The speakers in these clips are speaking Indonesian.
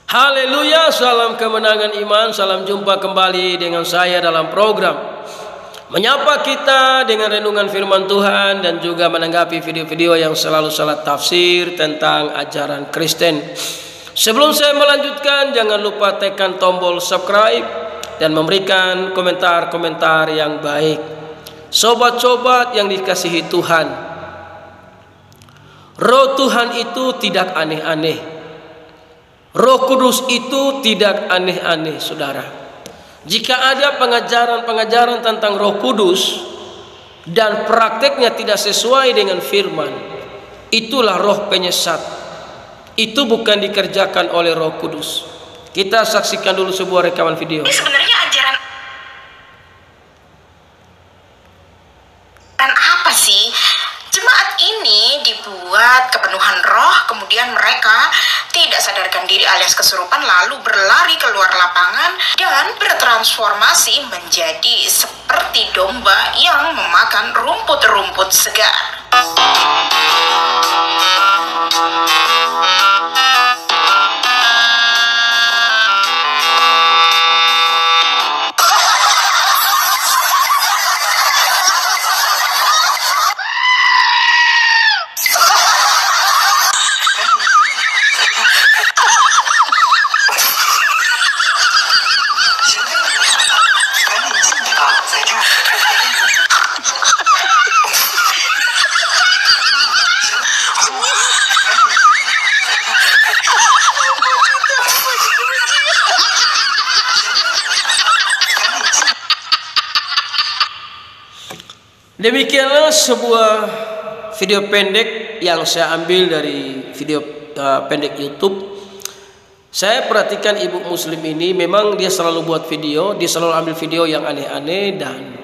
Haleluya, salam kemenangan iman. Salam jumpa kembali dengan saya dalam program menyapa kita dengan renungan firman Tuhan dan juga menanggapi video-video yang selalu salah tafsir tentang ajaran Kristen. Sebelum saya melanjutkan, jangan lupa tekan tombol subscribe dan memberikan komentar-komentar yang baik. Sobat-sobat yang dikasihi Tuhan, Roh Tuhan itu tidak aneh-aneh. Roh Kudus itu tidak aneh-aneh, saudara. Jika ada pengajaran-pengajaran tentang Roh Kudus dan prakteknya tidak sesuai dengan firman, itulah roh penyesat. Itu bukan dikerjakan oleh Roh Kudus. Kita saksikan dulu sebuah rekaman video. Ini sebenarnya ajaran apa sih? Jemaat ini dibuat kepenuhan roh, kemudian mereka tidak sadarkan diri alias kesurupan, lalu berlari keluar lapangan dan bertransformasi menjadi seperti domba yang memakan rumput-rumput segar. Demikianlah sebuah video pendek yang saya ambil dari video pendek YouTube. Saya perhatikan ibu muslim ini, memang dia selalu buat video, dia selalu ambil video yang aneh-aneh dan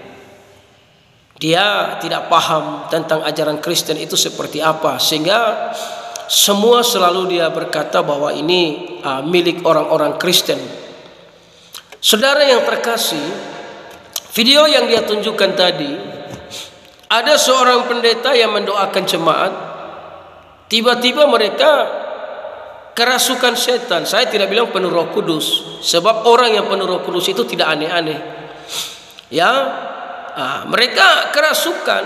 dia tidak paham tentang ajaran Kristen itu seperti apa, sehingga semua selalu dia berkata bahwa ini milik orang-orang Kristen. Saudara yang terkasih, video yang dia tunjukkan tadi, ada seorang pendeta yang mendoakan jemaat. Tiba-tiba mereka kerasukan setan. Saya tidak bilang penuh Roh Kudus, sebab orang yang penuh Roh Kudus itu tidak aneh-aneh. Ya, mereka kerasukan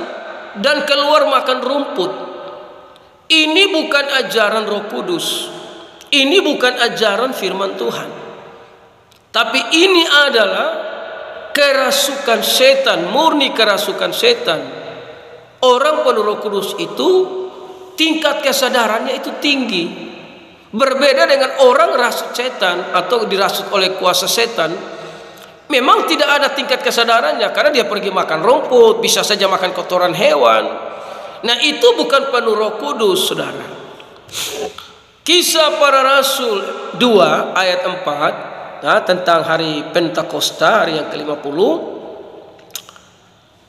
dan keluar makan rumput. Ini bukan ajaran Roh Kudus. Ini bukan ajaran firman Tuhan. Tapi ini adalah kerasukan setan, murni kerasukan setan. Orang penuh Roh Kudus itu tingkat kesadarannya itu tinggi. Berbeda dengan orang rasut setan atau dirasut oleh kuasa setan. Memang tidak ada tingkat kesadarannya karena dia pergi makan rumput, bisa saja makan kotoran hewan. Nah, itu bukan penuh Roh Kudus, saudara. Kisah Para Rasul 2 ayat 4 tentang hari Pentakosta, hari yang ke-50.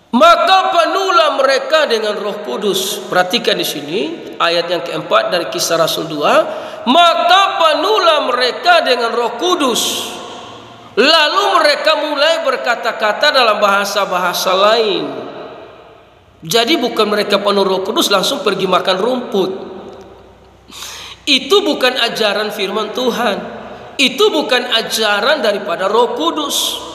Maka penuhlah mereka dengan Roh Kudus. Perhatikan di sini ayat yang keempat dari Kisah Rasul 2. Maka penuhlah mereka dengan Roh Kudus. Lalu mereka mulai berkata-kata dalam bahasa-bahasa lain. Jadi bukan mereka penuh Roh Kudus langsung pergi makan rumput. Itu bukan ajaran firman Tuhan. Itu bukan ajaran daripada Roh Kudus.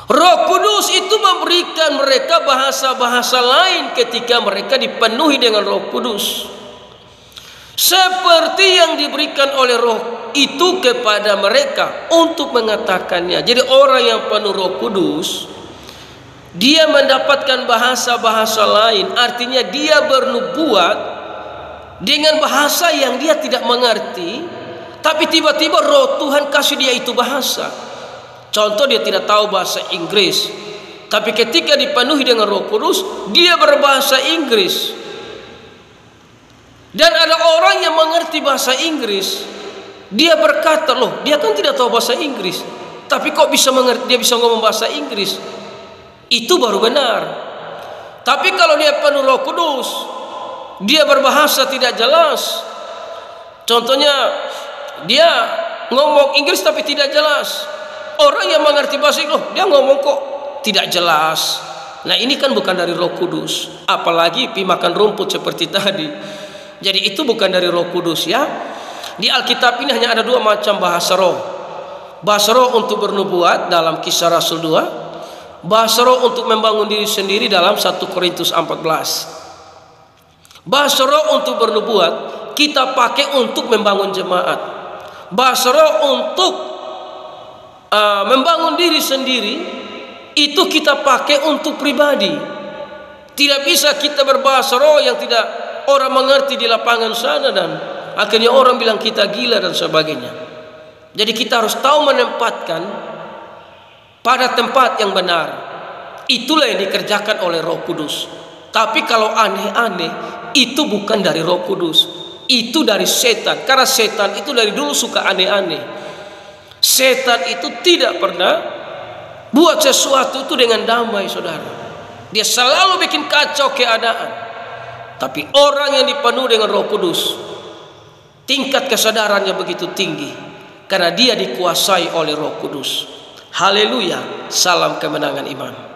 Roh Kudus itu memberikan mereka bahasa-bahasa lain ketika mereka dipenuhi dengan Roh Kudus. Seperti yang diberikan oleh Roh itu kepada mereka untuk mengatakannya. Jadi orang yang penuh Roh Kudus, dia mendapatkan bahasa-bahasa lain. Artinya dia bernubuat dengan bahasa yang dia tidak mengerti, tapi tiba-tiba Roh Tuhan kasih dia itu bahasa. Contoh, dia tidak tahu bahasa Inggris, tapi ketika dipenuhi dengan Roh Kudus, dia berbahasa Inggris. Dan ada orang yang mengerti bahasa Inggris, dia berkata, loh, dia kan tidak tahu bahasa Inggris, tapi kok bisa mengerti, dia bisa ngomong bahasa Inggris. Itu baru benar. Tapi kalau dia penuh Roh Kudus, dia berbahasa tidak jelas. Contohnya, dia ngomong Inggris tapi tidak jelas. Orang yang mengerti bahasa Inggris, dia ngomong kok tidak jelas. Nah, ini kan bukan dari Roh Kudus. Apalagi pi makan rumput seperti tadi. Jadi itu bukan dari Roh Kudus, ya. Di Alkitab ini hanya ada dua macam bahasa roh. Bahasa roh untuk bernubuat dalam Kisah Rasul 2. Bahasa roh untuk membangun diri sendiri dalam 1 Korintus 14. Bahasa roh untuk bernubuat kita pakai untuk membangun jemaat. Bahasa roh untuk membangun diri sendiri itu kita pakai untuk pribadi. Tidak bisa kita berbahasa roh yang tidak orang mengerti di lapangan sana, dan akhirnya orang bilang kita gila dan sebagainya. Jadi kita harus tahu menempatkan pada tempat yang benar. Itulah yang dikerjakan oleh Roh Kudus. Tapi kalau aneh-aneh, itu bukan dari Roh Kudus, itu dari setan. Karena setan itu dari dulu suka aneh-aneh. Setan itu tidak pernah buat sesuatu itu dengan damai, saudara. Dia selalu bikin kacau keadaan. Tapi orang yang dipenuhi dengan Roh Kudus, tingkat kesadarannya begitu tinggi karena dia dikuasai oleh Roh Kudus. Haleluya, salam kemenangan iman.